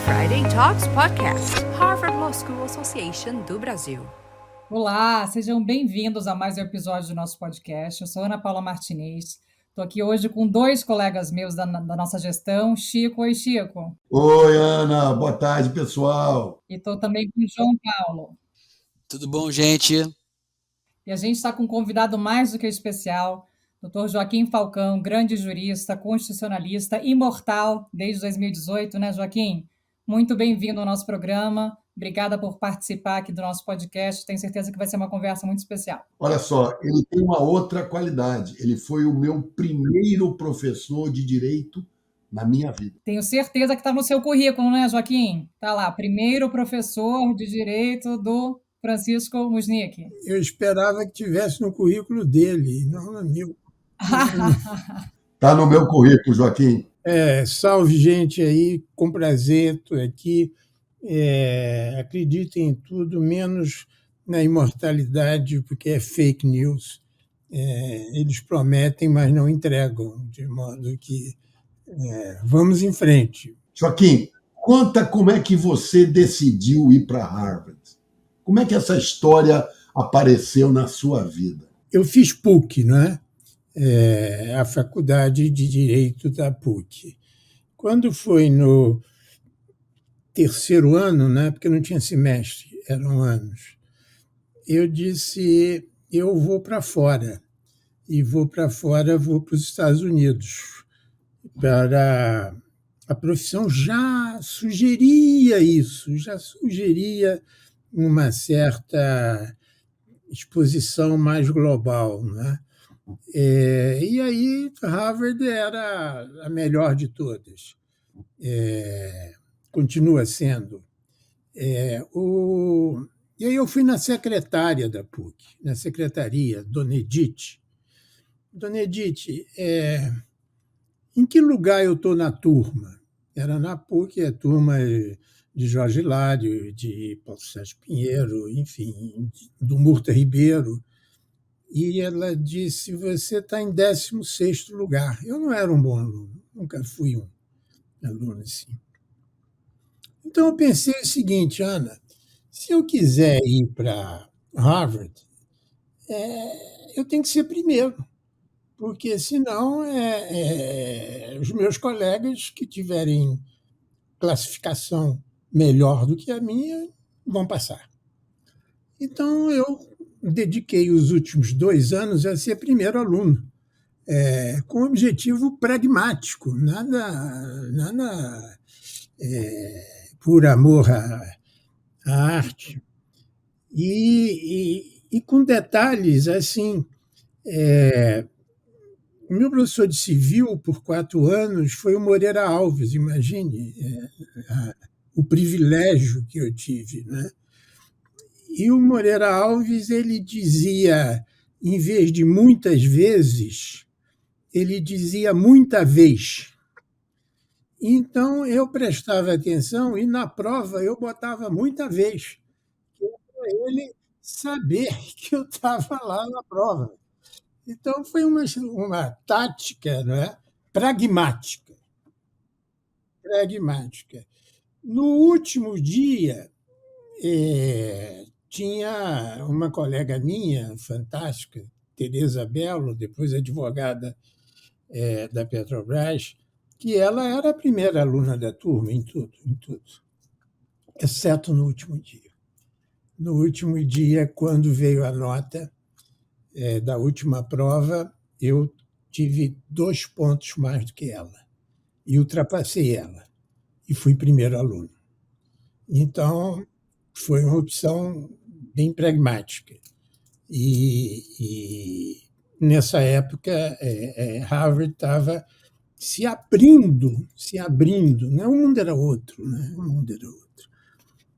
Friday Talks Podcast, Harvard Law School Association do Brasil. Olá, sejam bem-vindos a mais um episódio do nosso podcast. Eu sou Ana Paula Martinez. Estou aqui hoje com dois colegas meus da nossa gestão, Chico. Oi, Chico. Oi, Ana. Boa tarde, pessoal. E estou também com o João Paulo. Tudo bom, gente? E a gente está com um convidado mais do que especial, Dr. Joaquim Falcão, grande jurista, constitucionalista, imortal desde 2018, né, Joaquim? Muito bem-vindo ao nosso programa. Obrigada por participar aqui do nosso podcast. Tenho certeza que vai ser uma conversa muito especial. Olha só, ele tem uma outra qualidade. Ele foi o meu primeiro professor de direito na minha vida. Tenho certeza que está no seu currículo, né, Joaquim? Está lá, primeiro professor de direito do Francisco Musnick. Eu esperava que tivesse no currículo dele, não no meu. Está no meu currículo, Joaquim. Salve, gente aí, com prazer, estou aqui. Acreditem em tudo, menos na imortalidade, porque é fake news. Eles prometem, mas não entregam, de modo que vamos em frente. Joaquim, conta como é que você decidiu ir para Harvard. Como é que essa história apareceu na sua vida? Eu fiz PUC, não é? A Faculdade de Direito da PUC. Quando foi no terceiro ano, né, porque não tinha semestre, eram anos, eu disse, eu vou para fora. E vou para fora, vou para os Estados Unidos. A profissão já sugeria isso, já sugeria uma certa exposição mais global, né? E aí, Harvard era a melhor de todas. Continua sendo. E aí eu fui na secretária da PUC, na secretaria, Dona Edith. Dona Edith, em que lugar eu estou na turma? Era na PUC, a turma de Jorge Hilário, de Paulo Sérgio Pinheiro, enfim, do Murta Ribeiro. E ela disse, você está em 16º lugar. Eu não era um bom aluno, nunca fui um aluno assim. Então eu pensei o seguinte, Ana, se eu quiser ir para Harvard, eu tenho que ser primeiro, porque senão os meus colegas que tiverem classificação melhor do que a minha vão passar. Então eu dediquei os últimos 2 anos a ser primeiro aluno, com objetivo pragmático, nada por amor à arte. E com detalhes, assim, o meu professor de civil por 4 anos foi o Moreira Alves, imagine o privilégio que eu tive, né? E o Moreira Alves, ele dizia, em vez de muitas vezes, ele dizia muita vez. Então, eu prestava atenção e, na prova, eu botava muita vez, para ele saber que eu estava lá na prova. Então, foi uma tática, não é? Pragmática. No último dia, tinha uma colega minha, fantástica, Tereza Belo, depois advogada da Petrobras, que ela era a primeira aluna da turma em tudo, exceto no último dia. No último dia, quando veio a nota da última prova, eu tive 2 pontos mais do que ela e ultrapassei ela e fui primeiro aluno. Então, foi uma opção bem pragmática. E nessa época, Harvard estava se abrindo, né? O mundo era outro,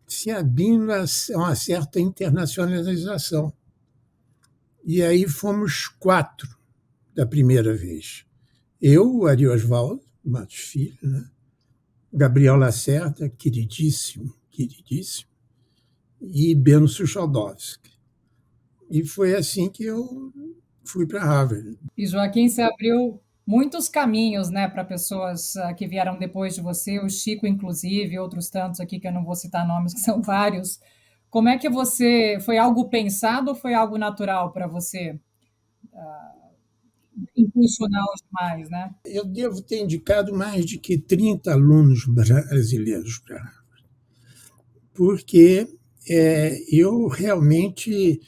se abrindo a uma certa internacionalização. E aí fomos 4 da primeira vez. Eu, o Ari Oswaldo Matos Filho, né? Gabriel Lacerda, queridíssimo, e Beno Suchodolski. E foi assim que eu fui para Harvard. E Joaquim, você abriu muitos caminhos, né, para pessoas que vieram depois de você, o Chico, inclusive, outros tantos aqui que eu não vou citar nomes, que são vários. Como é que você... Foi algo pensado ou foi algo natural para você? Impulsional demais, né? Eu devo ter indicado mais de que 30 alunos brasileiros para Harvard, porque eu realmente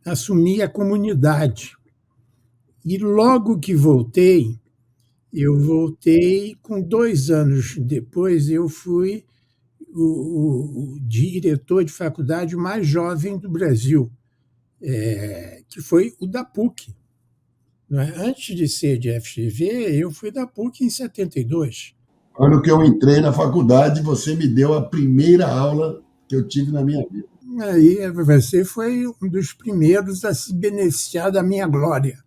assumi a comunidade. E logo que voltei, com 2 anos depois, eu fui o diretor de faculdade mais jovem do Brasil, que foi o da PUC. Não é? Antes de ser de FGV, eu fui da PUC em 72. Ano que eu entrei na faculdade, você me deu a primeira aula que eu tive na minha vida. Aí você foi um dos primeiros a se beneficiar da minha glória.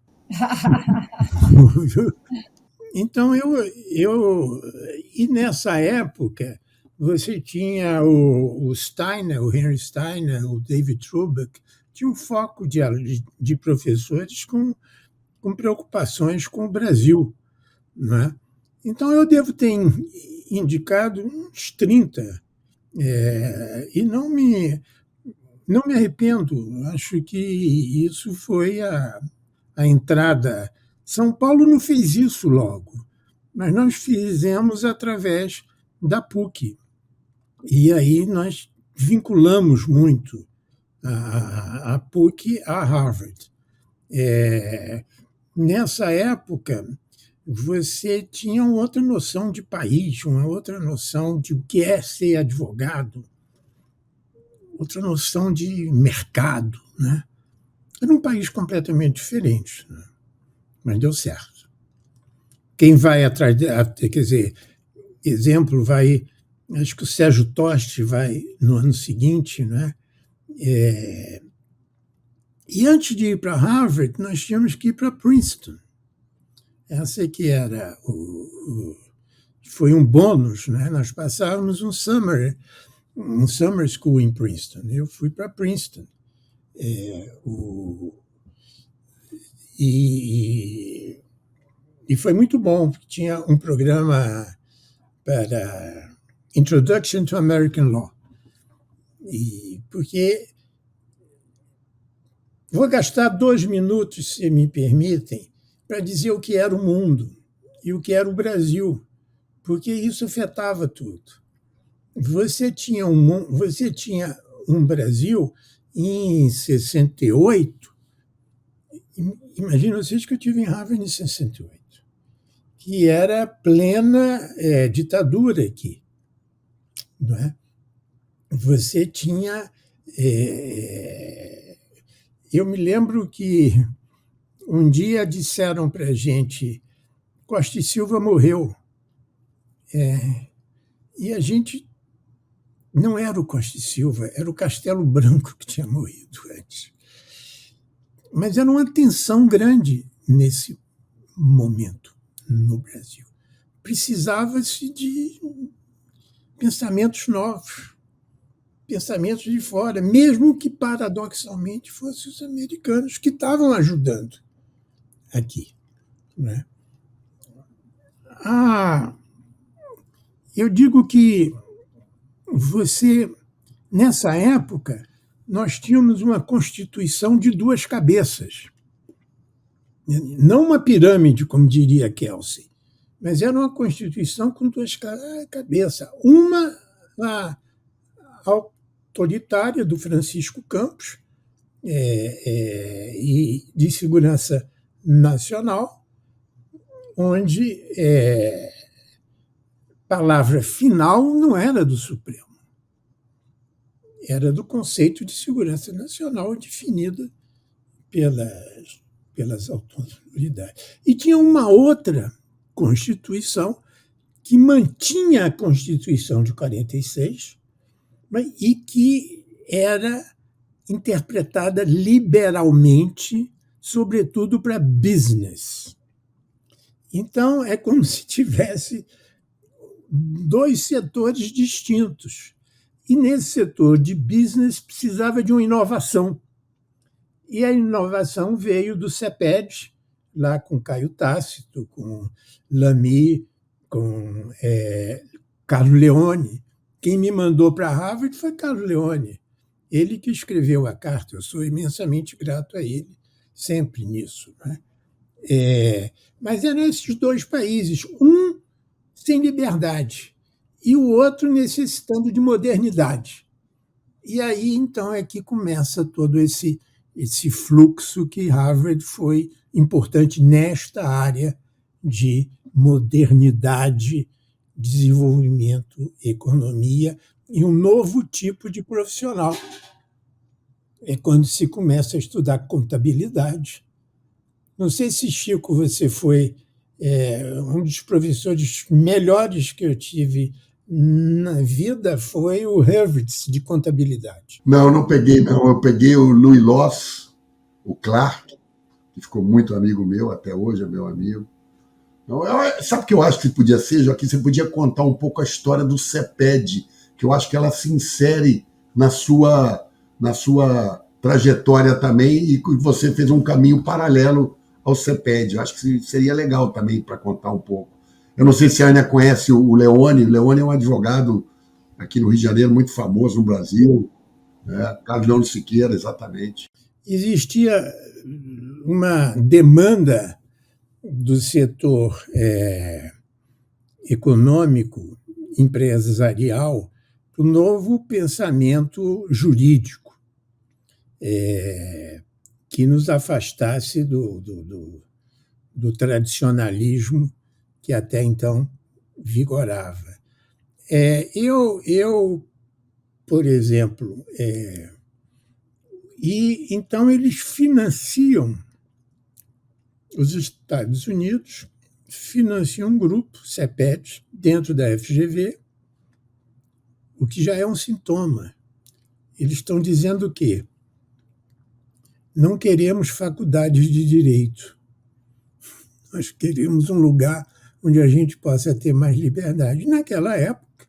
Então, e nessa época, você tinha o Steiner, o Henry Steiner, o David Trubach, tinha um foco de professores com preocupações com o Brasil. Não é? Então, eu devo ter indicado uns 30, e não me arrependo. Acho que isso foi a entrada. São Paulo não fez isso logo, mas nós fizemos através da PUC. E aí nós vinculamos muito a PUC a Harvard. Nessa época, você tinha uma outra noção de país, uma outra noção de o que é ser advogado, outra noção de mercado, né? Era um país completamente diferente, né? Mas deu certo. Quem vai atrás, quer dizer, exemplo, acho que o Sérgio Toste vai no ano seguinte, né? E antes de ir para Harvard, nós tínhamos que ir para Princeton. Essa que era foi um bônus, né? Nós passávamos um summer school em Princeton. Eu fui para Princeton. E foi muito bom, porque tinha um programa para Introduction to American Law. Porque vou gastar 2 minutos, se me permitem, para dizer o que era o mundo e o que era o Brasil, porque isso afetava tudo. Você tinha um Brasil em 68. Imagina vocês que eu estive em Harvard em 68, que era plena ditadura aqui. Não é? Você tinha... eu me lembro que um dia disseram para a gente: Costa e Silva morreu. E a gente... Não era o Costa e Silva, era o Castelo Branco que tinha morrido antes. Mas era uma tensão grande nesse momento no Brasil. Precisava-se de pensamentos novos, pensamentos de fora, mesmo que, paradoxalmente, fossem os americanos que estavam ajudando aqui. Né? Eu digo que nessa época, nós tínhamos uma Constituição de 2 cabeças. Não uma pirâmide, como diria Kelsey, mas era uma Constituição com 2 cabeças. Uma autoritária, do Francisco Campos, e de segurança nacional, onde palavra final não era do Supremo, era do conceito de segurança nacional definida pelas autoridades. E tinha uma outra Constituição que mantinha a Constituição de 46, e que era interpretada liberalmente, sobretudo para business. Então, é como se tivesse 2 setores distintos. E nesse setor de business precisava de uma inovação. E a inovação veio do CEPED, lá com Caio Tácito, com Lamy, com Carlo Leone. Quem me mandou para Harvard foi Carlo Leone. Ele que escreveu a carta. Eu sou imensamente grato a ele, sempre nisso, né? Mas eram esses dois países, um sem liberdade e o outro necessitando de modernidade. E aí, então, é que começa todo esse fluxo que Harvard foi importante nesta área de modernidade, desenvolvimento, economia e um novo tipo de profissional. É quando se começa a estudar contabilidade. Não sei se, Chico, você foi um dos professores melhores que eu tive na vida, foi o Hurwitz, de contabilidade. Não, não peguei, não. Eu peguei o Louis Loss, o Clark, que ficou muito amigo meu, até hoje é meu amigo. Sabe o que eu acho que podia ser, Joaquim? Você podia contar um pouco a história do CEPED, que eu acho que ela se insere na sua trajetória também, e que você fez um caminho paralelo ao CEPED. Eu acho que seria legal também para contar um pouco. Eu não sei se a Ana conhece o Leone. O Leone é um advogado aqui no Rio de Janeiro, muito famoso no Brasil. Carlos Leone Siqueira, exatamente. Existia uma demanda do setor econômico, empresarial, para o novo pensamento jurídico, que nos afastasse do tradicionalismo que até então vigorava. Eu, por exemplo, e então eles financiam, os Estados Unidos financiam um grupo, CEPED, dentro da FGV, o que já é um sintoma. Eles estão dizendo que não queremos faculdades de direito, nós queremos um lugar onde a gente possa ter mais liberdade. Naquela época,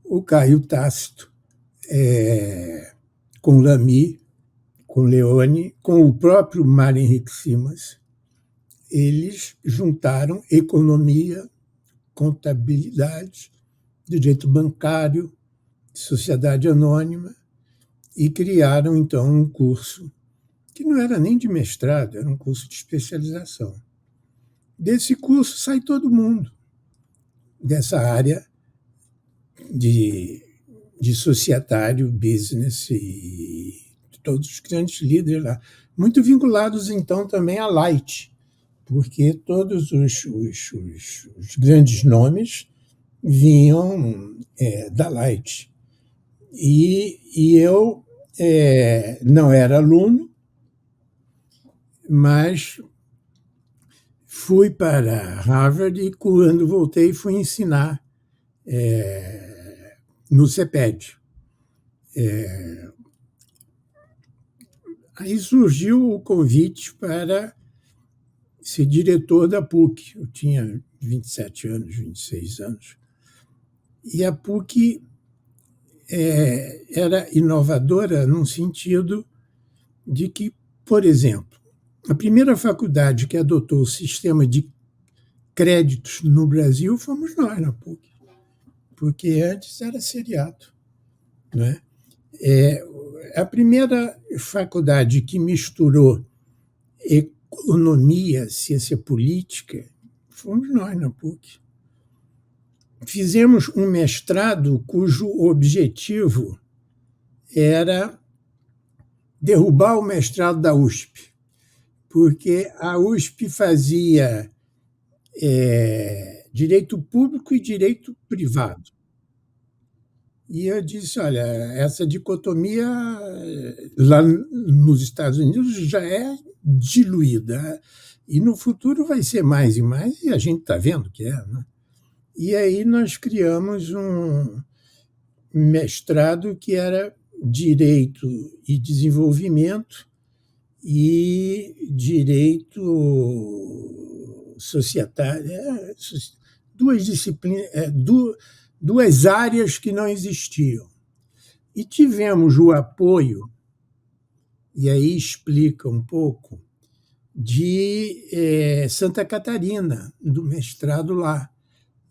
o Caio Tácito, com Lamy, com Leone, com o próprio Mário Henrique Simas, eles juntaram economia, contabilidade, direito bancário, sociedade anônima e criaram, então, um curso que não era nem de mestrado, era um curso de especialização. Desse curso sai todo mundo dessa área de societário, business e todos os grandes líderes lá, muito vinculados, então, também à Light, porque todos os grandes nomes vinham da Light. E eu não era aluno, mas fui para Harvard e, quando voltei, fui ensinar no CEPED. Aí surgiu o convite para ser diretor da PUC. Eu tinha 27 anos, 26 anos. E a PUC era inovadora num sentido de que, por exemplo, a primeira faculdade que adotou o sistema de créditos no Brasil fomos nós, na PUC, porque antes era seriado, né? A primeira faculdade que misturou economia, ciência política, fomos nós, na PUC. Fizemos um mestrado cujo objetivo era derrubar o mestrado da USP, porque a USP fazia direito público e direito privado. E eu disse, olha, essa dicotomia lá nos Estados Unidos já é diluída, e no futuro vai ser mais e mais, e a gente está vendo que é, né? E aí nós criamos um mestrado que era Direito e Desenvolvimento e Direito Societário, duas disciplinas, duas áreas que não existiam. E tivemos o apoio E aí explica um pouco de Santa Catarina, do mestrado lá.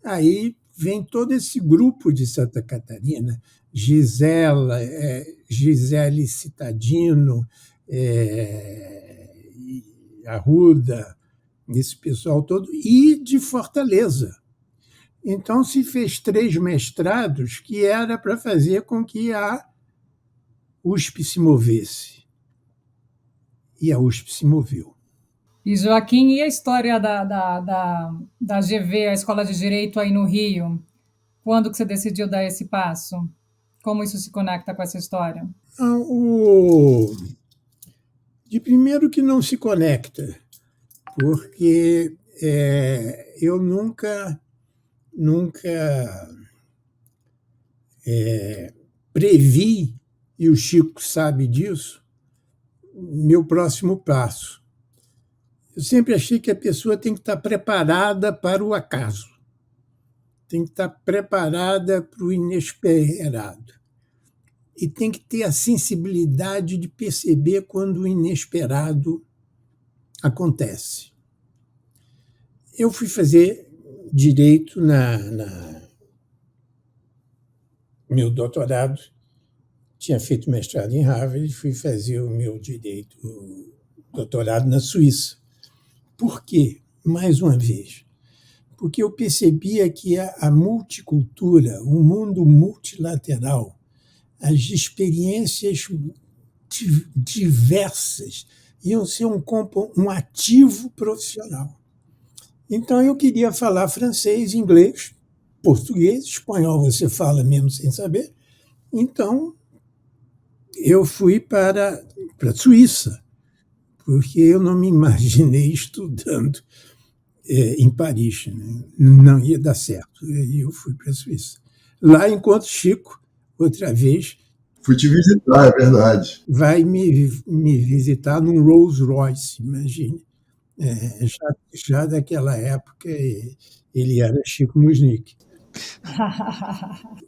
Aí vem todo esse grupo de Santa Catarina, Gisele Citadino, Arruda, esse pessoal todo, e de Fortaleza. Então, se fez 3 mestrados que era para fazer com que a USP se movesse. E a USP se moveu. E, Joaquim, e a história da GV, a Escola de Direito aí no Rio? Quando que você decidiu dar esse passo? Como isso se conecta com essa história? De primeiro que não se conecta, porque eu nunca previ, e o Chico sabe disso, meu próximo passo. Eu sempre achei que a pessoa tem que estar preparada para o acaso, tem que estar preparada para o inesperado e tem que ter a sensibilidade de perceber quando o inesperado acontece. Eu fui fazer direito meu doutorado, tinha feito mestrado em Harvard e fui fazer o meu doutorado na Suíça. Por quê? Mais uma vez, porque eu percebia que a multicultura, o mundo multilateral, as experiências diversas iam ser um ativo profissional. Então, eu queria falar francês, inglês, português, espanhol você fala mesmo sem saber. Então, eu fui para a Suíça, porque eu não me imaginei estudando em Paris, né? Não ia dar certo. E eu fui para a Suíça. Lá encontro Chico, outra vez. Fui te visitar, é verdade. Vai me visitar num Rolls Royce, imagine. Já daquela época, ele era Chico Musnick.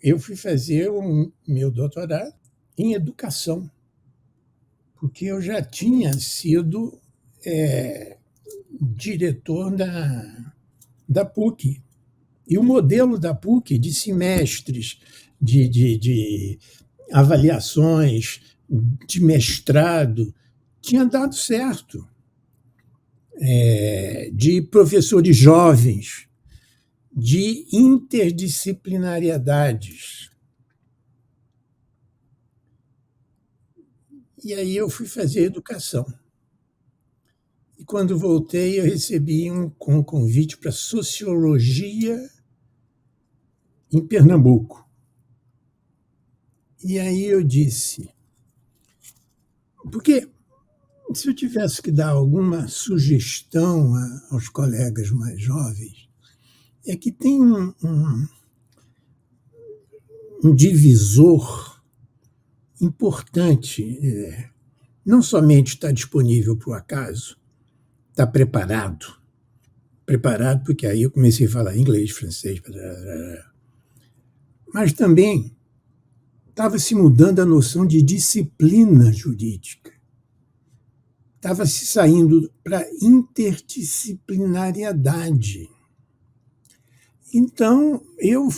Eu fui fazer o meu doutorado em educação, porque eu já tinha sido diretor da PUC. E o modelo da PUC de semestres, de avaliações, de mestrado, tinha dado certo. De professores jovens, de interdisciplinariedades. E aí eu fui fazer educação. E quando voltei, eu recebi um convite para sociologia em Pernambuco. E aí eu disse, porque se eu tivesse que dar alguma sugestão aos colegas mais jovens, é que tem um divisor importante. Não somente está disponível para o acaso, está preparado porque aí eu comecei a falar inglês, francês, mas também estava se mudando a noção de disciplina jurídica. Estava se saindo para interdisciplinariedade. Então, eu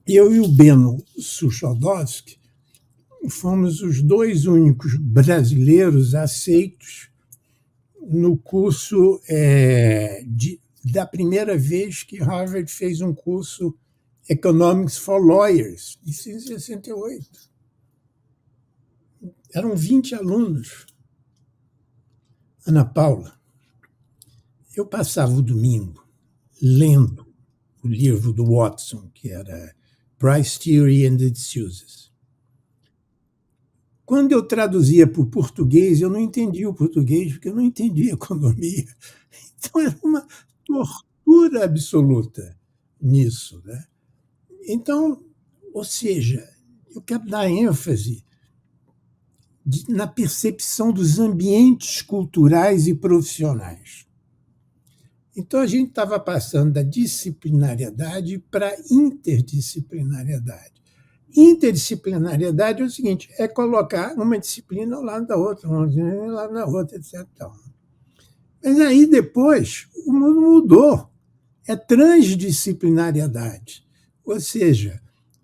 e o Beno Suchodowski fomos os 2 únicos brasileiros aceitos no curso da primeira vez que Harvard fez um curso Economics for Lawyers, em 1968. Eram 20 alunos. Ana Paula, eu passava o domingo lendo o livro do Watson, que era Price Theory and its Uses. Quando eu traduzia para o português, eu não entendia o português, porque eu não entendia economia. Então, era uma tortura absoluta nisso, né? Então, ou seja, eu quero dar ênfase na percepção dos ambientes culturais e profissionais. Então, a gente estava passando da disciplinariedade para a interdisciplinariedade. Interdisciplinariedade é o seguinte, é colocar uma disciplina ao lado da outra, uma disciplina ao lado da outra, etc. Mas aí depois o mundo mudou. É transdisciplinariedade. Ou seja,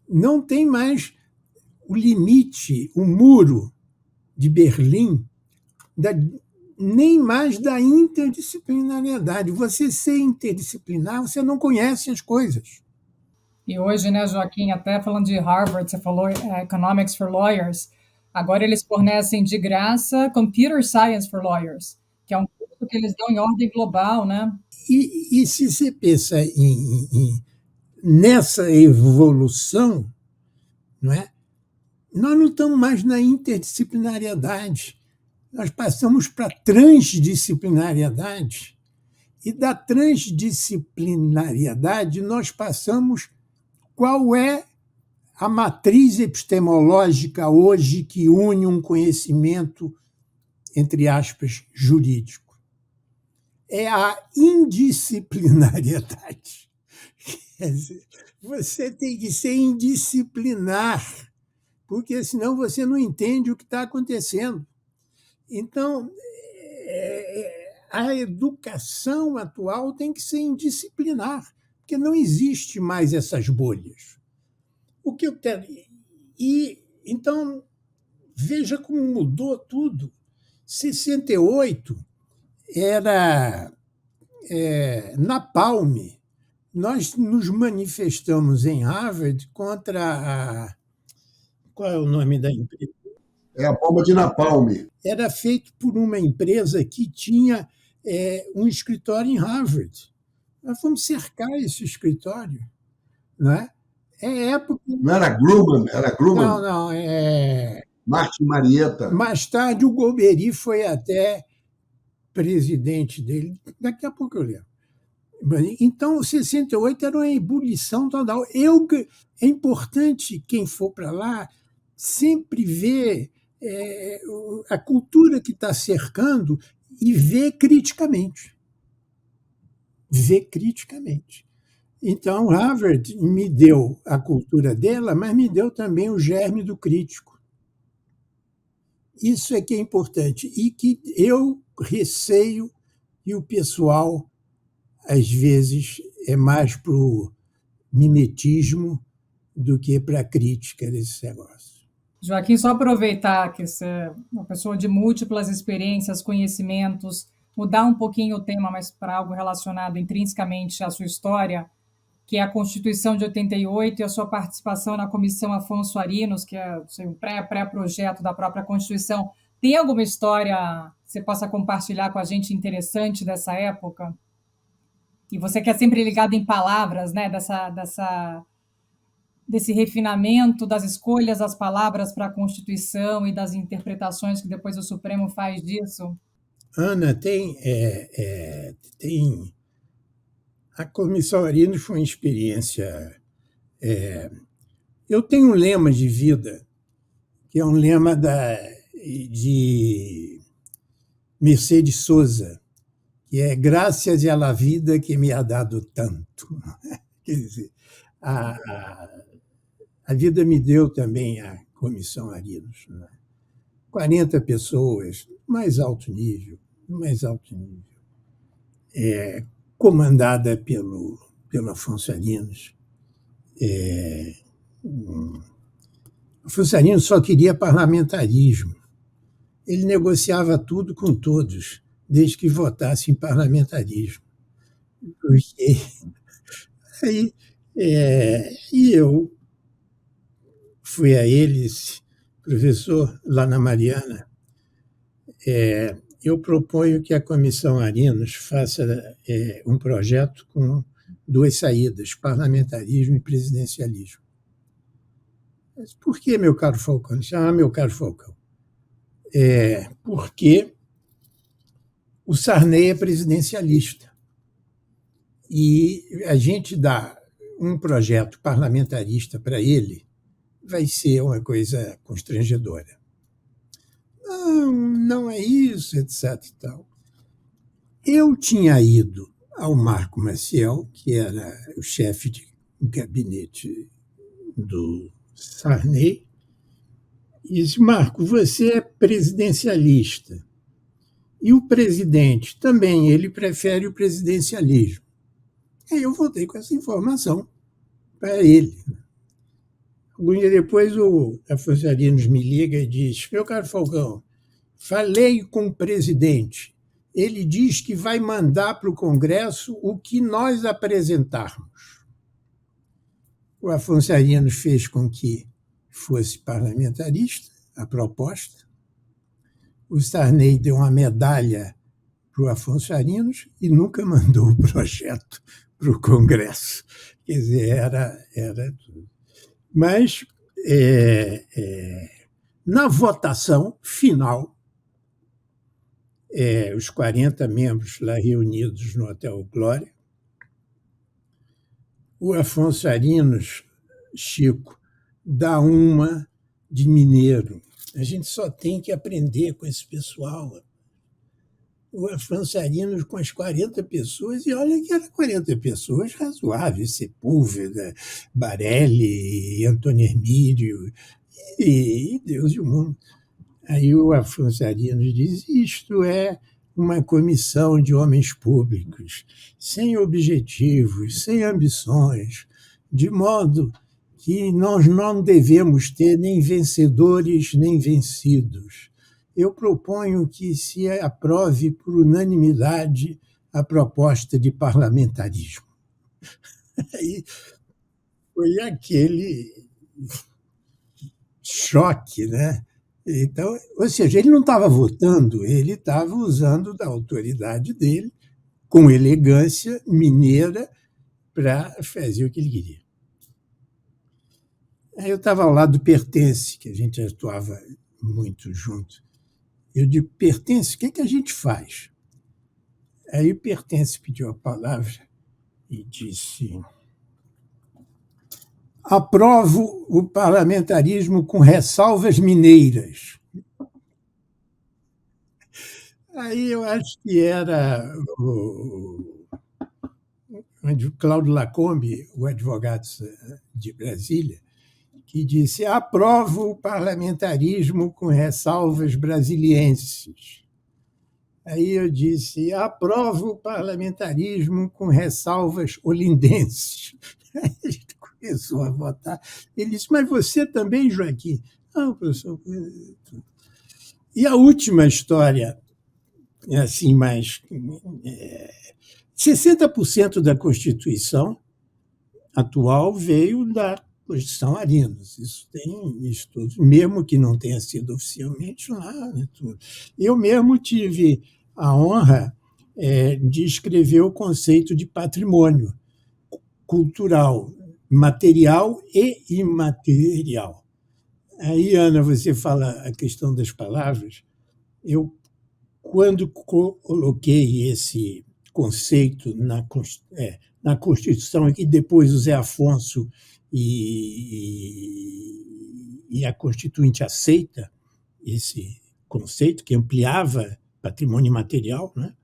não tem mais o limite, o muro de Berlim, nem mais da interdisciplinariedade. Você ser interdisciplinar, você não conhece as coisas. E hoje, né, Joaquim, até falando de Harvard, você falou Economics for Lawyers, agora eles fornecem de graça Computer Science for Lawyers, que é um curso que eles dão em ordem global, né? E se você pensa nessa evolução, não é? Nós não estamos mais na interdisciplinariedade, nós passamos para a transdisciplinariedade, e da transdisciplinariedade nós passamos qual é a matriz epistemológica hoje que une um conhecimento, entre aspas, jurídico. É a indisciplinariedade. Quer dizer, você tem que ser indisciplinar, porque senão você não entende o que está acontecendo. Então, a educação atual tem que ser indisciplinar, porque não existe mais essas bolhas. O que eu quero... Então, veja como mudou tudo. 68 era napalm. Nós nos manifestamos em Harvard contra qual é o nome da empresa? É a bomba de napalm. Era feito por uma empresa que tinha um escritório em Harvard. Nós fomos cercar esse escritório. Não é? Época... Não era Grumman? Era Grumman? Não. Martin Marietta. Mais tarde, o Golbery foi até presidente dele. Daqui a pouco eu lembro. Então, 68 era uma ebulição total. É importante, quem for para lá, sempre ver a cultura que está cercando e ver criticamente. Ver criticamente. Então, Harvard me deu a cultura dela, mas me deu também o germe do crítico. Isso é que é importante. E que eu receio que o pessoal, às vezes, é mais para o mimetismo do que para a crítica desse negócio. Joaquim, só aproveitar que você é uma pessoa de múltiplas experiências, conhecimentos, mudar um pouquinho o tema, mas para algo relacionado intrinsecamente à sua história, que é a Constituição de 88 e a sua participação na Comissão Afonso Arinos, que é um pré-projeto da própria Constituição. Tem alguma história que você possa compartilhar com a gente interessante dessa época? E você que é sempre ligado em palavras, né? Desse refinamento das escolhas das palavras para a Constituição e das interpretações que depois o Supremo faz disso? Ana, tem a Comissão Arinos foi uma experiência... Eu tenho um lema de vida, que é um lema de Mercedes Sosa, que é graças à vida que me ha dado tanto. Quer dizer, a vida me deu também a Comissão Arinos. Né? 40 pessoas, mais alto nível, comandada pelo Afonso Arinos. Afonso Arinos só queria parlamentarismo. Ele negociava tudo com todos, desde que votasse em parlamentarismo. E eu fui a eles, professor, lá na Mariana, eu proponho que a Comissão Arinos faça um projeto com duas saídas, parlamentarismo e presidencialismo. Mas por que, meu caro Falcão? Meu caro Falcão, porque o Sarney é presidencialista. E a gente dá um projeto parlamentarista para ele, vai ser uma coisa constrangedora. Não é isso, etc. E tal. Eu tinha ido ao Marco Maciel, que era o chefe de gabinete do Sarney, e disse: Marco, você é presidencialista. E o presidente também, ele prefere o presidencialismo. Aí eu voltei com essa informação para ele. Algum dia depois, o Afonso Arinos me liga e diz: meu caro Falcão, falei com o presidente. Ele diz que vai mandar para o Congresso o que nós apresentarmos. O Afonso Arinos fez com que fosse parlamentarista a proposta. O Sarney deu uma medalha para o Afonso Arinos e nunca mandou o projeto para o Congresso. Quer dizer, era tudo. Mas, na votação final, os 40 membros lá reunidos no Hotel Glória, o Afonso Arinos, Chico, dá uma de mineiro. A gente só tem que aprender com esse pessoal. O Afonso Arinos com as 40 pessoas, e olha que eram 40 pessoas razoáveis, Sepúlveda, Barelli, Antônio Hermídio, e Deus e o mundo. Aí o Afonso Arinos diz: isto é uma comissão de homens públicos, sem objetivos, sem ambições, de modo que nós não devemos ter nem vencedores nem vencidos. Eu proponho que se aprove por unanimidade a proposta de parlamentarismo. Aí foi aquele choque, né? Então, ou seja, ele não estava votando, ele estava usando da autoridade dele, com elegância mineira, para fazer o que ele queria. Aí eu estava ao lado do Pertence, que a gente atuava muito junto. Eu digo: Pertence, o que a gente faz? Aí o Pertence pediu a palavra e disse: aprovo o parlamentarismo com ressalvas mineiras. Aí eu acho que era o Cláudio Lacombe, o advogado de Brasília, que disse: aprovo o parlamentarismo com ressalvas brasilienses. Aí eu disse: aprovo o parlamentarismo com ressalvas olindenses. Aí a gente começou a votar. Ele disse: mas você também, Joaquim? Não, professor. E a última história, assim, mais 60% da Constituição atual veio da Constituição Arinos. Isso tem estudos, mesmo que não tenha sido oficialmente lá. Né, tudo. Eu mesmo tive a honra de escrever o conceito de patrimônio cultural, material e imaterial. Aí, Ana, você fala a questão das palavras. Eu, quando coloquei esse conceito na Constituição, e depois o Zé Afonso e a Constituinte aceita esse conceito, que ampliava patrimônio imaterial, né?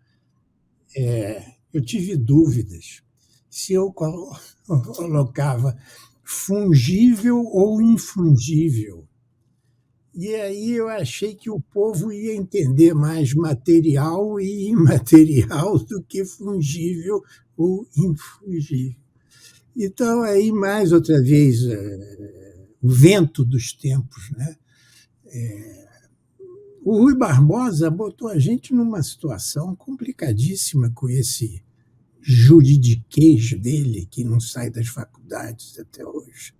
Eu tive dúvidas se eu colocava fungível ou infungível. E aí eu achei que o povo ia entender mais material e imaterial do que fungível ou infungível. Então, aí, mais outra vez, o vento dos tempos. Né? O Rui Barbosa botou a gente numa situação complicadíssima com esse juridiquês dele, que não sai das faculdades até hoje.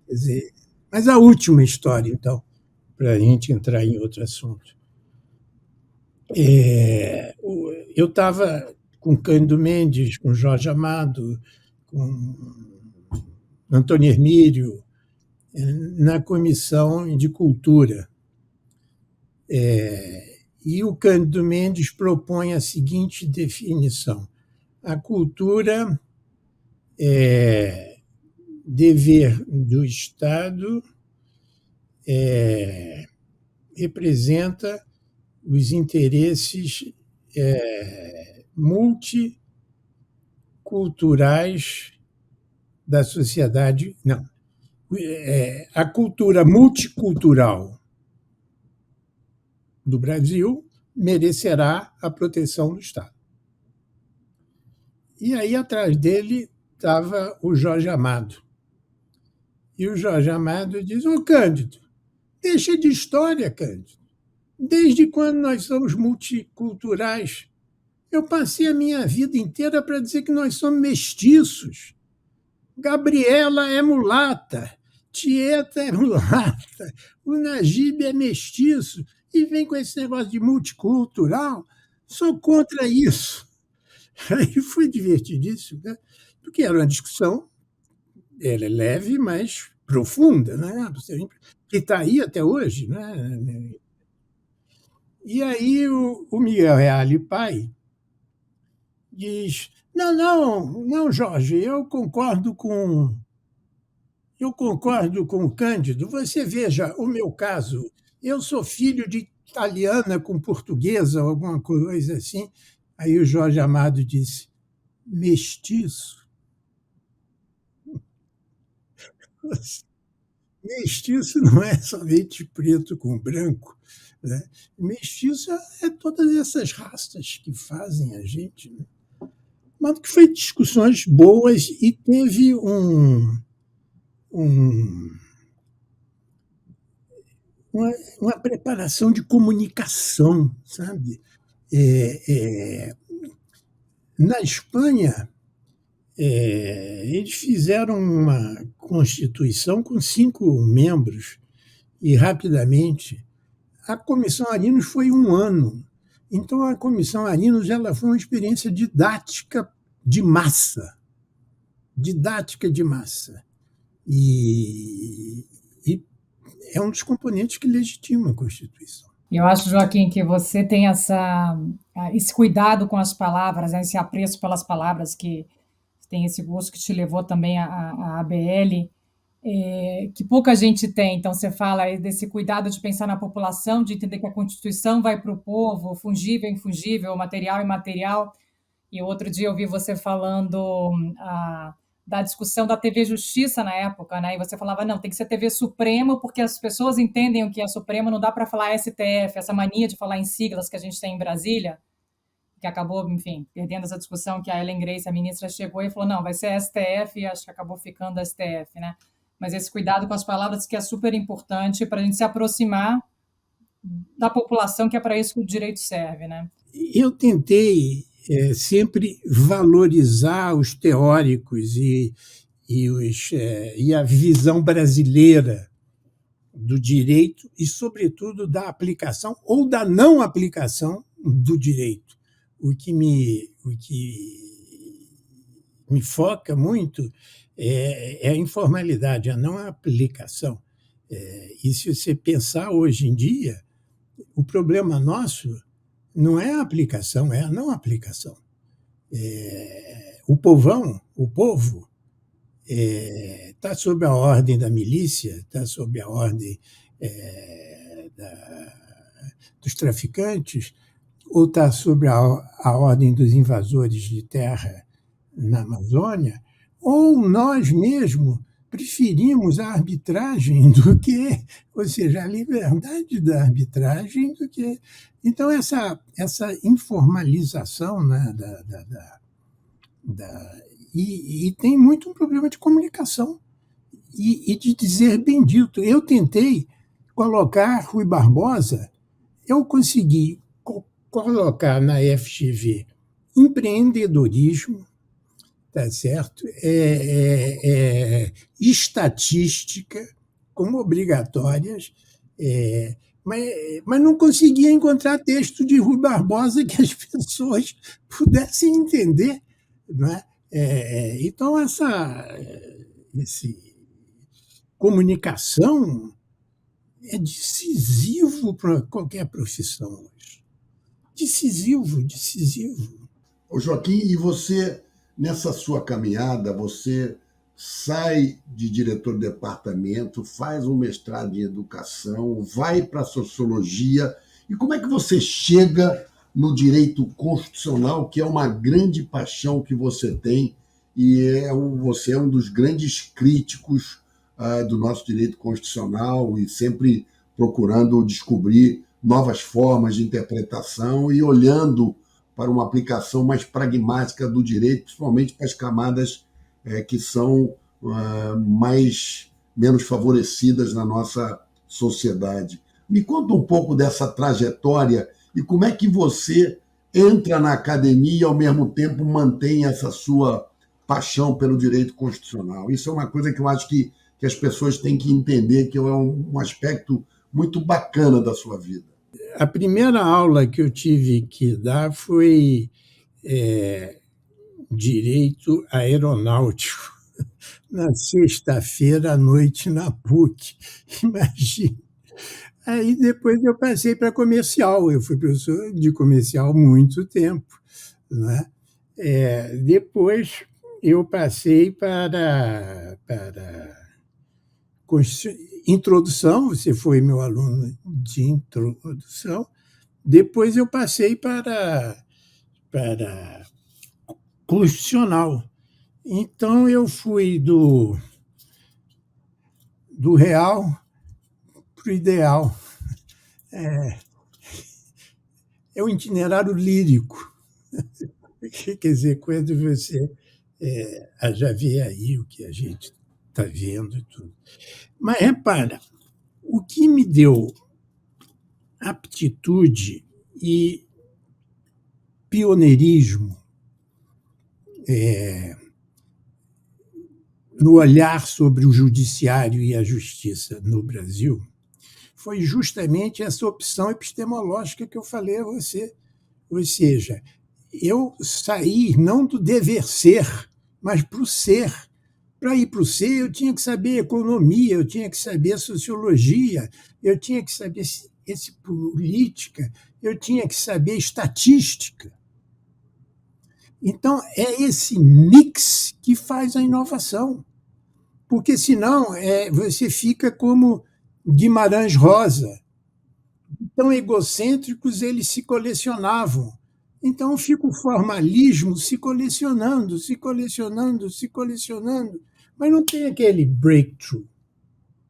Quer dizer, mas a última história, então, para a gente entrar em outro assunto. Eu estava com Cândido Mendes, com Jorge Amado, com Antônio Hermídio, na Comissão de Cultura. E o Cândido Mendes propõe a seguinte definição: a cultura é dever do Estado, representa os interesses multiculturais da sociedade. Não, a cultura multicultural do Brasil merecerá a proteção do Estado. E aí, atrás dele, estava o Jorge Amado. E o Jorge Amado diz: ô Cândido, deixa de história, Cândido. Desde quando nós somos multiculturais? Eu passei a minha vida inteira para dizer que nós somos mestiços. Gabriela é mulata, Tieta é mulata, o Najib é mestiço, e vem com esse negócio de multicultural. Sou contra isso. Aí foi divertidíssimo, né? Porque era uma discussão, ela é leve, mas profunda, né? Que está aí até hoje. Né? E aí o Miguel Reale pai diz: não, Jorge, eu concordo com o Cândido. Você veja o meu caso. Eu sou filho de italiana com portuguesa, alguma coisa assim. Aí o Jorge Amado disse: mestiço. Mestiço não é somente preto com branco. Né? Mestiço é todas essas raças que fazem a gente. Né? Mas que foi discussões boas e teve uma preparação de comunicação, sabe? Na Espanha, eles fizeram uma Constituição com 5 membros e, rapidamente, a Comissão Arinos foi 1 ano. Então, a Comissão Arinos ela foi uma experiência didática de massa. Didática de massa. E é um dos componentes que legitima a Constituição. Eu acho, Joaquim, que você tem esse cuidado com as palavras, né, esse apreço pelas palavras, que tem esse gosto que te levou também à ABL, que pouca gente tem. Então, você fala desse cuidado de pensar na população, de entender que a Constituição vai para o povo, fungível, infungível, material, imaterial. E outro dia eu vi você falando da discussão da TV Justiça na época, né? E você falava, não, tem que ser TV Supremo, porque as pessoas entendem o que é Supremo, não dá para falar STF, essa mania de falar em siglas que a gente tem em Brasília, que acabou, enfim, perdendo essa discussão, que a Ellen Grace, a ministra, chegou e falou, não, vai ser STF, e acho que acabou ficando STF, né? Mas esse cuidado com as palavras que é super importante para a gente se aproximar da população, que é para isso que o direito serve, né? Eu tentei sempre valorizar os teóricos e a visão brasileira do direito e, sobretudo, da aplicação ou da não aplicação do direito. O que me foca muito é a informalidade, a não aplicação. E se você pensar hoje em dia, o problema nosso não é a aplicação, é a não aplicação. O povo, está sob a ordem da milícia, está sob a ordem dos traficantes, ou está sob a ordem dos invasores de terra na Amazônia, ou nós mesmos preferimos a arbitragem do que, ou seja, a liberdade da arbitragem do que... Então, essa informalização, né, e tem muito um problema de comunicação e de dizer bendito. Eu tentei colocar Rui Barbosa, eu consegui colocar na FGV empreendedorismo, tá certo? Estatística como obrigatórias, mas não conseguia encontrar texto de Rui Barbosa que as pessoas pudessem entender, não é? Então, essa comunicação é decisivo para qualquer profissão hoje. Decisivo. Ô Joaquim, e você, nessa sua caminhada, você sai de diretor de departamento, faz um mestrado em educação, vai para a sociologia, e como é que você chega no direito constitucional, que é uma grande paixão que você tem, e você é um dos grandes críticos do nosso direito constitucional e sempre procurando descobrir novas formas de interpretação e olhando para uma aplicação mais pragmática do direito, principalmente para as camadas que são menos favorecidas na nossa sociedade. Me conta um pouco dessa trajetória e como é que você entra na academia e, ao mesmo tempo, mantém essa sua paixão pelo direito constitucional. Isso é uma coisa que eu acho que as pessoas têm que entender, que é um aspecto muito bacana da sua vida. A primeira aula que eu tive que dar foi Direito Aeronáutico, na sexta-feira à noite na PUC. Imagina. Aí depois eu passei para comercial. Eu fui professor de comercial há muito tempo, né? Depois eu passei para introdução, você foi meu aluno de introdução. Depois eu passei para constitucional. Então eu fui do real para o ideal. É um itinerário lírico. Quer dizer, quando você já vê aí o que a gente está vendo e tudo. Mas repara, o que me deu aptitude e pioneirismo no olhar sobre o judiciário e a justiça no Brasil foi justamente essa opção epistemológica que eu falei a você. Ou seja, eu saí não do dever ser, mas para o ser. Para ir para o ser, eu tinha que saber economia, eu tinha que saber sociologia, eu tinha que saber política, eu tinha que saber estatística. Então, é esse mix que faz a inovação. Porque, senão, você fica como Guimarães Rosa. Tão egocêntricos, eles se colecionavam. Então, fica o formalismo se colecionando, se colecionando, se colecionando. Mas não tem aquele breakthrough.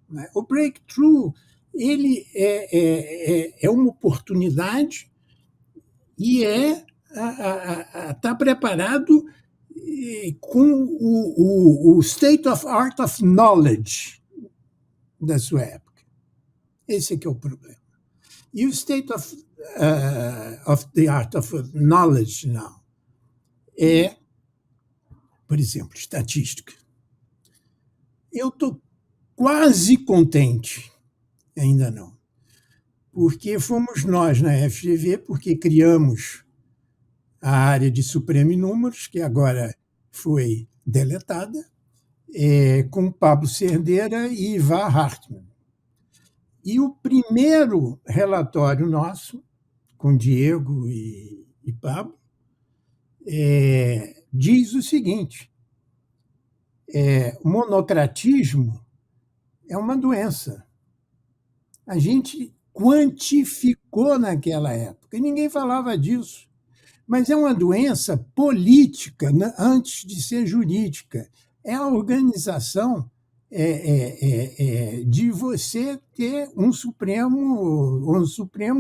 Né? O breakthrough ele é uma oportunidade e está preparado com o state of art of knowledge da sua época. Esse é que é o problema. E o state of the art of knowledge now é, por exemplo, estatística. Eu estou quase contente, ainda não, porque fomos nós na FGV, porque criamos a área de Supremo e Números, que agora foi deletada, com Pablo Cerdeira e Ivar Hartmann. E o primeiro relatório nosso, com Diego e Pablo, diz o seguinte: o monocratismo é uma doença. A gente quantificou naquela época, e ninguém falava disso. Mas é uma doença política, né, antes de ser jurídica. É a organização de você ter um Supremo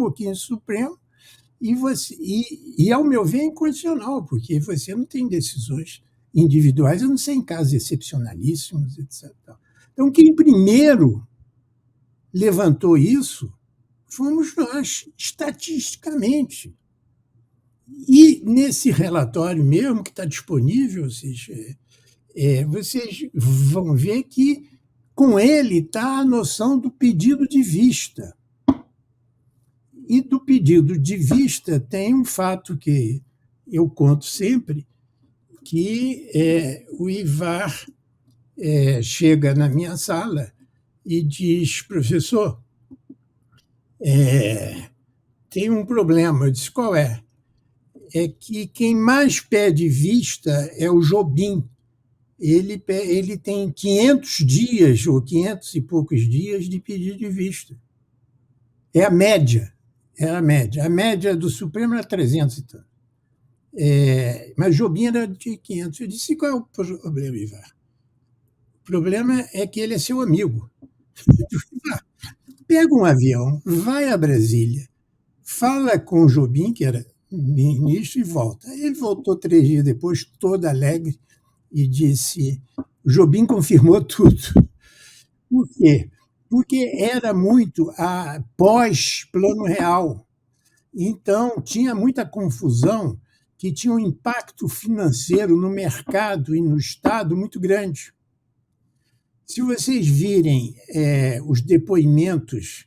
ou quinto Supremo, e, ao meu ver, é incondicional, porque você não tem decisões individuais, a não ser em casos excepcionalíssimos, etc. Então, quem primeiro levantou isso fomos nós, estatisticamente. E nesse relatório mesmo, que está disponível, vocês vão ver que com ele está a noção do pedido de vista. E do pedido de vista tem um fato que eu conto sempre, que o Ivar chega na minha sala e diz: professor, tem um problema. Eu disse: qual é? É que quem mais pede vista é o Jobim. Ele tem 500 dias, ou 500 e poucos dias, de pedido de vista. É a média. A média do Supremo era 300 e tanto. Mas Jobim era de 500. Eu disse: qual é o problema, Ivar? problema é que ele é seu amigo. Pega um avião, vai a Brasília, fala com o Jobim, que era ministro, e volta. Ele voltou 3 dias depois, todo alegre, e disse: o Jobim confirmou tudo. Por quê? Porque era muito pós-Plano Real. Então, tinha muita confusão que tinha um impacto financeiro no mercado e no Estado muito grande. Se vocês virem os depoimentos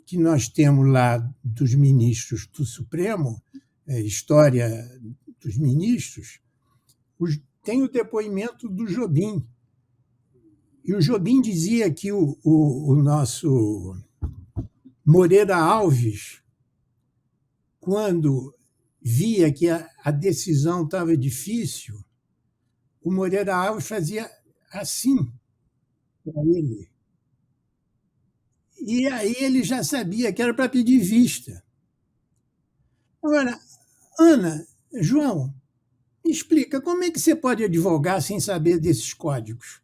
que nós temos lá dos ministros do Supremo, história dos ministros, tem o depoimento do Jobim. E o Jobim dizia que o nosso Moreira Alves, quando via que a decisão estava difícil, o Moreira Alves fazia assim para ele. E aí ele já sabia que era para pedir vista. Agora, Ana, João, me explica, como é que você pode advogar sem saber desses códigos?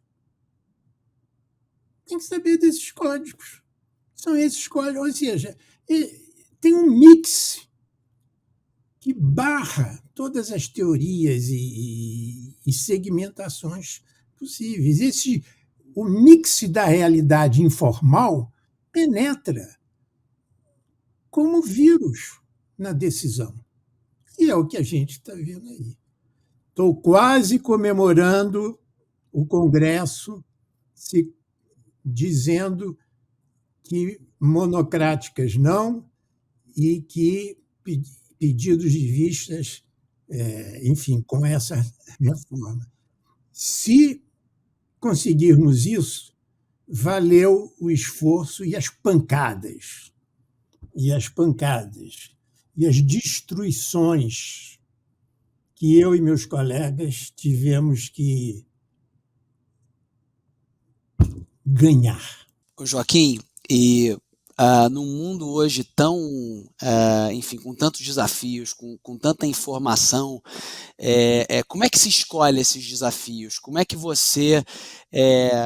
Tem que saber desses códigos. São esses códigos, ou seja, tem um mix que barra todas as teorias e segmentações possíveis. O mix da realidade informal penetra como vírus na decisão. E é o que a gente está vendo aí. Estou quase comemorando o Congresso se dizendo que monocráticas não e que pedidos de vistas, enfim, com essa reforma. Se conseguirmos isso, valeu o esforço e as pancadas, e as destruições que eu e meus colegas tivemos que ganhar. Joaquim, e num mundo hoje tão, enfim, com tantos desafios, com tanta informação, como é que se escolhe esses desafios? Como é que você,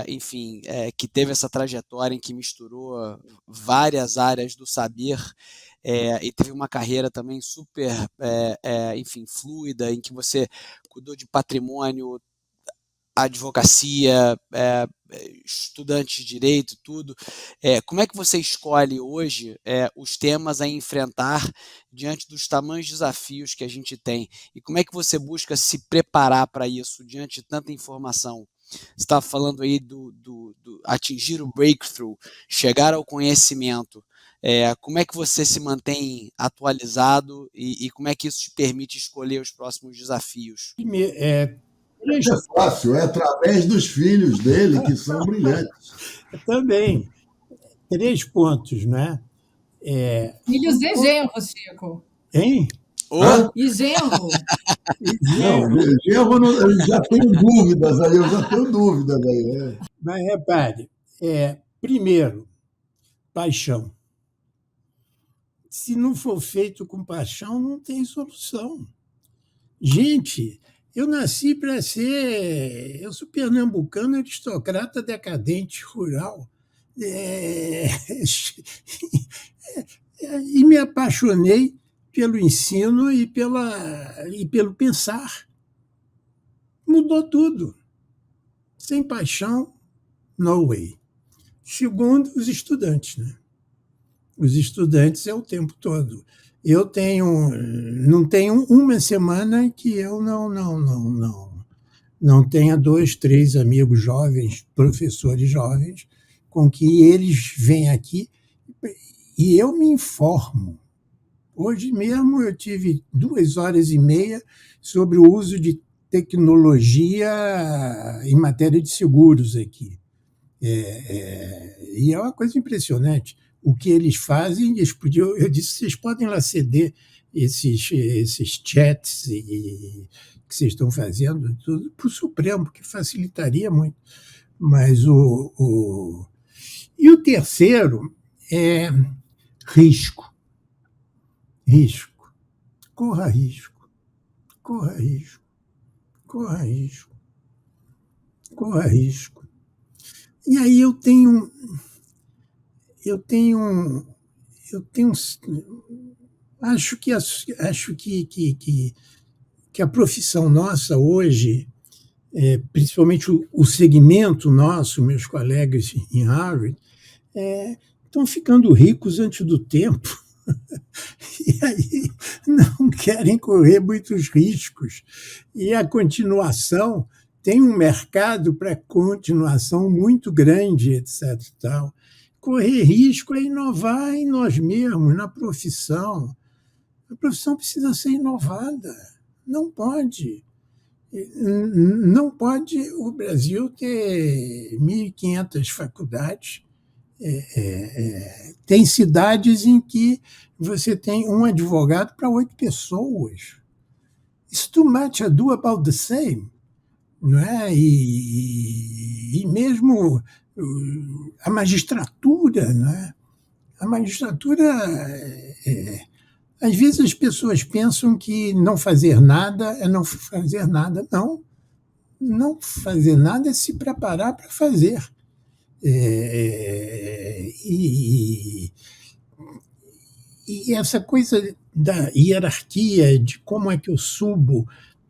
enfim, que teve essa trajetória em que misturou várias áreas do saber, e teve uma carreira também super, enfim, fluida, em que você cuidou de patrimônio, advocacia, estudante de direito, tudo. Como é que você escolhe hoje os temas a enfrentar diante dos tamanhos desafios que a gente tem? E como é que você busca se preparar para isso diante de tanta informação? Você estava falando aí do atingir o breakthrough, chegar ao conhecimento. Como é que você se mantém atualizado e como é que isso te permite escolher os próximos desafios? É fácil, é através dos filhos dele, que são brilhantes. Também. 3 pontos, né? Filhos e genros, Chico. Hein? Hã? E genro. Não, eu já tenho dúvidas aí. Mas repare, primeiro, paixão. Se não for feito com paixão, não tem solução. Gente, eu nasci para ser. Eu sou pernambucano, aristocrata, decadente, rural. E me apaixonei pelo ensino e pelo pensar. Mudou tudo. Sem paixão, no way. Segundo, os estudantes, né? Os estudantes é o tempo todo. Eu não tenho uma semana que eu não tenha 2, 3 amigos jovens, professores jovens, com que eles vêm aqui e eu me informo. Hoje mesmo eu tive 2 horas e meia sobre o uso de tecnologia em matéria de seguros aqui. E é uma coisa impressionante. O que eles fazem, eu disse, vocês podem lá ceder esses chats que vocês estão fazendo, tudo para o Supremo, que facilitaria muito. Mas E o terceiro é risco. Risco. Corra risco. Corra risco. Corra risco. Corra risco. E aí eu tenho acho que a profissão nossa hoje, principalmente o segmento nosso, meus colegas em Harvard, estão ficando ricos antes do tempo. E aí não querem correr muitos riscos. E a continuação tem um mercado para continuação muito grande, etc. E tal. Correr risco é inovar em nós mesmos, na profissão. A profissão precisa ser inovada. Não pode. Não pode o Brasil ter 1.500 faculdades. Tem cidades em que você tem um advogado para 8 pessoas. It's too much ado about the same. Não é? E mesmo a magistratura, não é? A magistratura, às vezes as pessoas pensam que não fazer nada é não fazer nada. Não, não fazer nada é se preparar para fazer. E essa coisa da hierarquia, de como é que eu subo,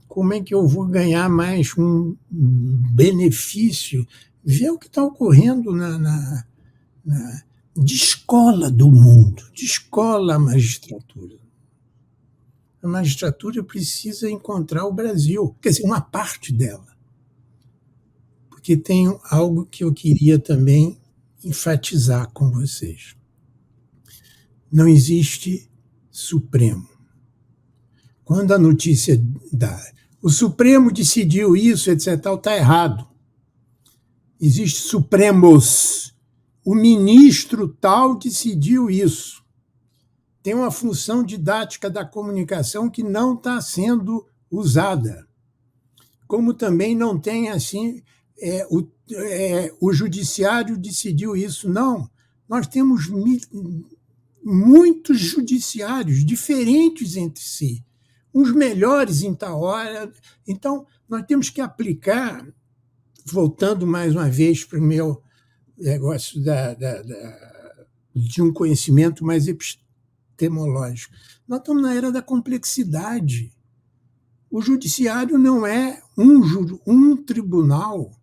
como é que eu vou ganhar mais um benefício, ver o que está ocorrendo de escola do mundo, de escola à magistratura. A magistratura precisa encontrar o Brasil, quer dizer, uma parte dela. Porque tem algo que eu queria também enfatizar com vocês. Não existe Supremo. Quando a notícia o Supremo decidiu isso, etc., está errado. Existe Supremos. O ministro tal decidiu isso. Tem uma função didática da comunicação que não está sendo usada. Como também não tem assim... o judiciário decidiu isso. Não, nós temos muitos judiciários diferentes entre si, uns melhores em tal hora. Então, nós temos que aplicar, voltando mais uma vez para o meu negócio de um conhecimento mais epistemológico, nós estamos na era da complexidade. O judiciário não é um tribunal.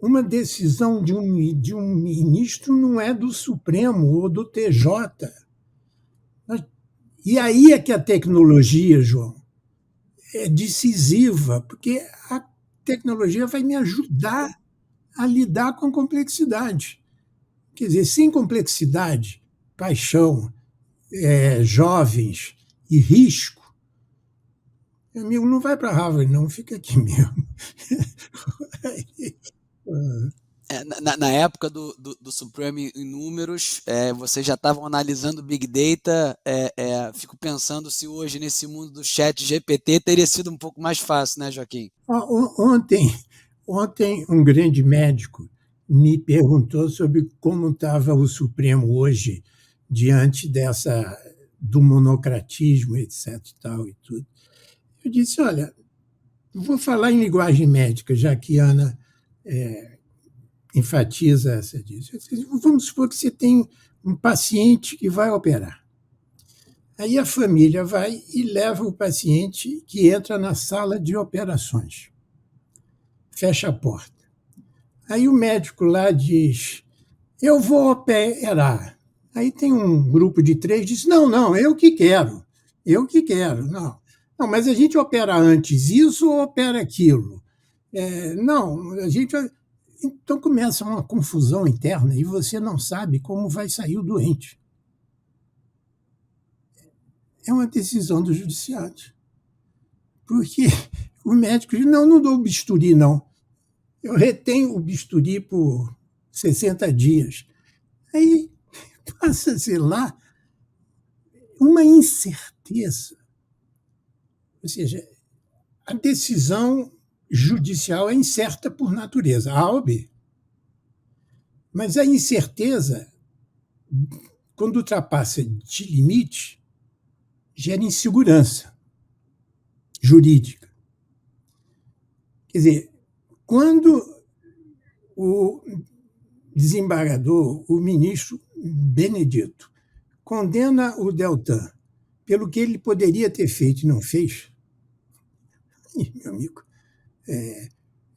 Uma decisão de um ministro não é do Supremo ou do TJ. E aí é que a tecnologia, João, é decisiva, porque a tecnologia vai me ajudar a lidar com a complexidade. Quer dizer, sem complexidade, paixão, jovens e risco, meu amigo, não vai para Harvard, não, fica aqui mesmo. Na época do Supreme em números, vocês já estavam analisando Big Data. Fico pensando se hoje, nesse mundo do chat GPT, teria sido um pouco mais fácil, né, Joaquim? Ontem um grande médico me perguntou sobre como estava o Supremo hoje diante do monocratismo, etc. E tal, e tudo. Eu disse, olha, vou falar em linguagem médica, já que Ana enfatiza essa disso. Vamos supor que você tem um paciente que vai operar. Aí a família vai e leva o paciente, que entra na sala de operações. Fecha a porta. Aí o médico lá diz, eu vou operar. Aí tem um grupo de 3 que diz, não, eu que quero. Não, mas a gente opera antes isso ou opera aquilo? Não, a gente... Então começa uma confusão interna e você não sabe como vai sair o doente. É uma decisão do judiciário. Porque o médico diz, não dou o bisturi, não. Eu retenho o bisturi por 60 dias. Aí passa-se lá uma incerteza. Ou seja, a decisão judicial é incerta por natureza, A ou B. Mas a incerteza, quando ultrapassa de limite, gera insegurança jurídica. Quer dizer, quando o desembargador, o ministro Benedito, condena o Deltan pelo que ele poderia ter feito e não fez. E, meu amigo,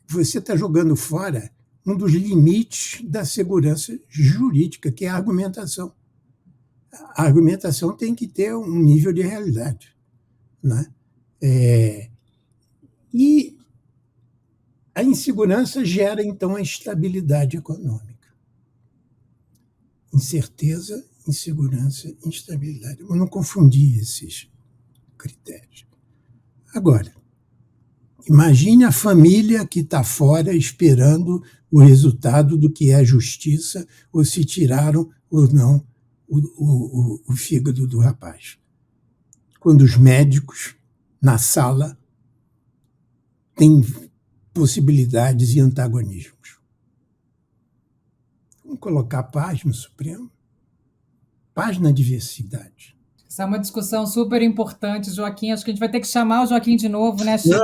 você está jogando fora um dos limites da segurança jurídica, que é a argumentação. A argumentação tem que ter um nível de realidade, né? E a insegurança gera, então, a instabilidade econômica. Incerteza, insegurança, instabilidade. Eu não confundi esses critérios. Agora, imagine a família que está fora esperando o resultado do que é a justiça, ou se tiraram ou não o fígado do rapaz. Quando os médicos, na sala, têm possibilidades e antagonismos. Vamos colocar paz no Supremo? Paz na diversidade. Essa é uma discussão super importante, Joaquim. Acho que a gente vai ter que chamar o Joaquim de novo, né, Chico?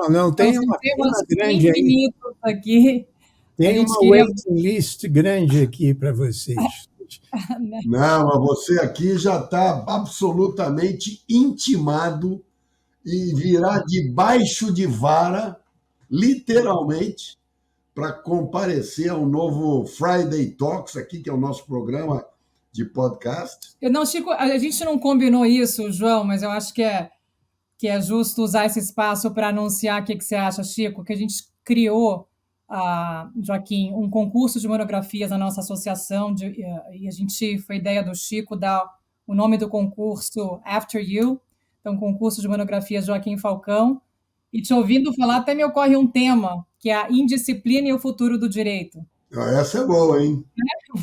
Não. Tem uma fila grande aí. Aqui. Tem uma waiting list grande aqui para vocês. Não, mas você aqui já está absolutamente intimado e virá debaixo de vara, literalmente, para comparecer ao novo Friday Talks, aqui, que é o nosso programa de podcast. Não, Chico, a gente não combinou isso, João, mas eu acho que é justo usar esse espaço para anunciar o que você acha, Chico, que a gente criou, Joaquim, um concurso de monografias na nossa associação, e a gente, foi ideia do Chico, dar o nome do concurso After You, então, concurso de monografias Joaquim Falcão, e te ouvindo falar, até me ocorre um tema, que é a indisciplina e o futuro do direito. Essa é boa, hein?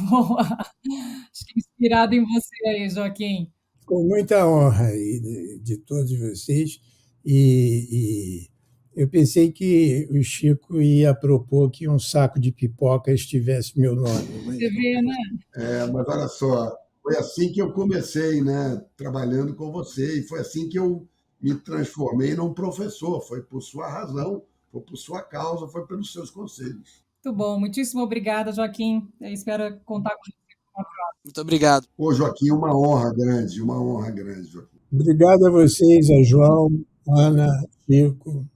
Boa. Acho que inspirado em você aí, Joaquim. Com muita honra aí de todos vocês, e eu pensei que o Chico ia propor que um saco de pipoca estivesse meu nome. Você vê, né? Mas olha só, foi assim que eu comecei, né, trabalhando com você, e foi assim que eu me transformei num professor. Foi por sua razão, foi por sua causa, foi pelos seus conselhos. Muito bom, muitíssimo obrigada, Joaquim. Eu espero contar com você. Muito obrigado. Ô, Joaquim, uma honra grande, Joaquim. Obrigado a vocês, a João, Ana, Chico.